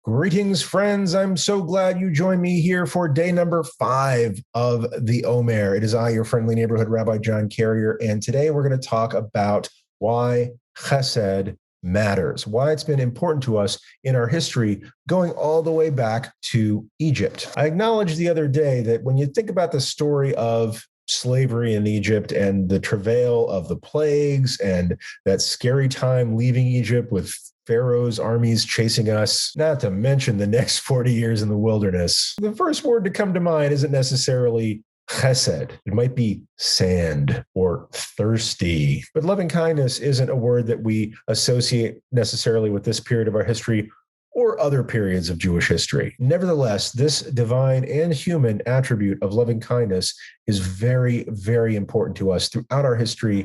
Greetings, friends. I'm so glad you joined me here for day number 5 of the Omer. It is I, your friendly neighborhood Rabbi John Carrier, and today we're going to talk about why Chesed matters, why it's been important to us in our history, going all the way back to Egypt. I acknowledged the other day that when you think about the story of slavery in Egypt and the travail of the plagues and that scary time leaving Egypt with Pharaoh's armies chasing us, not to mention the next 40 years in the wilderness. The first word to come to mind isn't necessarily chesed. It might be sand or thirsty. But loving kindness isn't a word that we associate necessarily with this period of our history or other periods of Jewish history. Nevertheless, this divine and human attribute of loving kindness is very, very important to us throughout our history,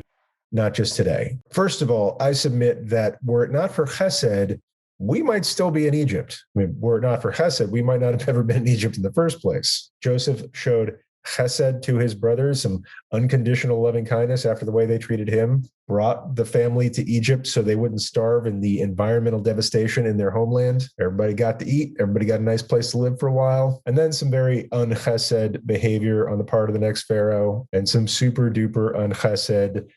not just today. First of all, I submit that were it not for Chesed, we might still be in Egypt. I mean, were it not for Chesed, we might not have ever been in Egypt in the first place. Joseph showed Chesed to his brothers, some unconditional loving kindness after the way they treated him, brought the family to Egypt so they wouldn't starve in the environmental devastation in their homeland. Everybody got to eat. Everybody got a nice place to live for a while. And then some very un-Chesed behavior on the part of the next pharaoh and some super duper un-Chesed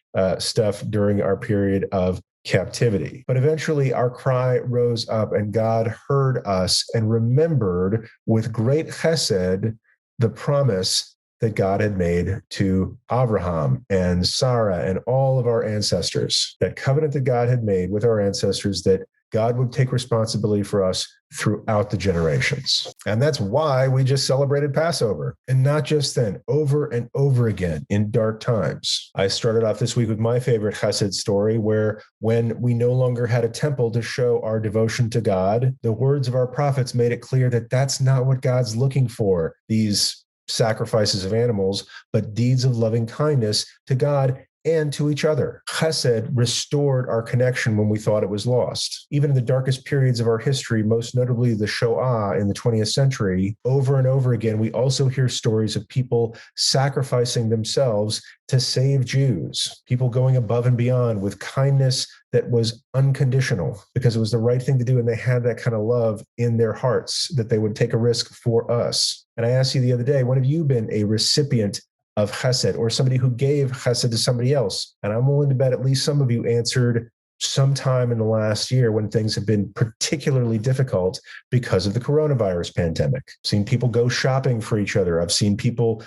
stuff during our period of captivity. But eventually our cry rose up and God heard us and remembered with great chesed the promise that God had made to Abraham and Sarah and all of our ancestors, that covenant that God had made with our ancestors, that God would take responsibility for us throughout the generations. And that's why we just celebrated Passover. And not just then, over and over again in dark times. I started off this week with my favorite chesed story, where when we no longer had a temple to show our devotion to God, the words of our prophets made it clear that that's not what God's looking for, these sacrifices of animals, but deeds of loving kindness to God and to each other. Chesed restored our connection when we thought it was lost. Even in the darkest periods of our history, most notably the Shoah in the 20th century, over and over again, we also hear stories of people sacrificing themselves to save Jews, people going above and beyond with kindness that was unconditional because it was the right thing to do. And they had that kind of love in their hearts that they would take a risk for us. And I asked you the other day, when have you been a recipient of chesed or somebody who gave chesed to somebody else? And I'm willing to bet at least some of you answered sometime in the last year when things have been particularly difficult because of the coronavirus pandemic. I've seen people go shopping for each other. I've seen people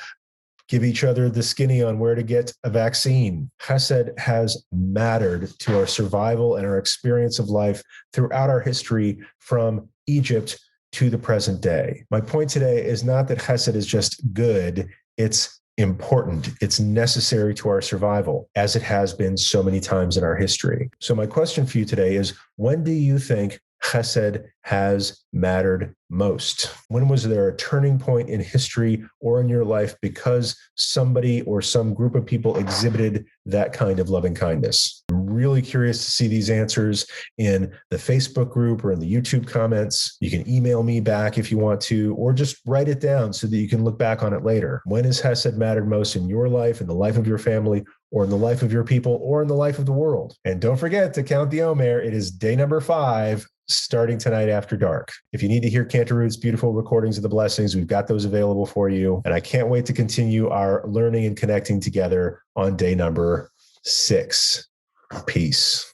give each other the skinny on where to get a vaccine. Chesed has mattered to our survival and our experience of life throughout our history from Egypt to the present day. My point today is not that chesed is just good, it's important. It's necessary to our survival, as it has been so many times in our history. So my question for you today is, when do you think chesed has mattered most? When was there a turning point in history or in your life because somebody or some group of people exhibited that kind of loving kindness? I'm really curious to see these answers in the Facebook group or in the YouTube comments. You can email me back if you want to, or just write it down so that you can look back on it later. When has chesed mattered most in your life, in the life of your family, or in the life of your people, or in the life of the world? And don't forget to count the Omer. It is day number 5, starting tonight after dark. If you need to hear Cantaroot's beautiful recordings of the blessings, we've got those available for you. And I can't wait to continue our learning and connecting together on day number 6. Peace.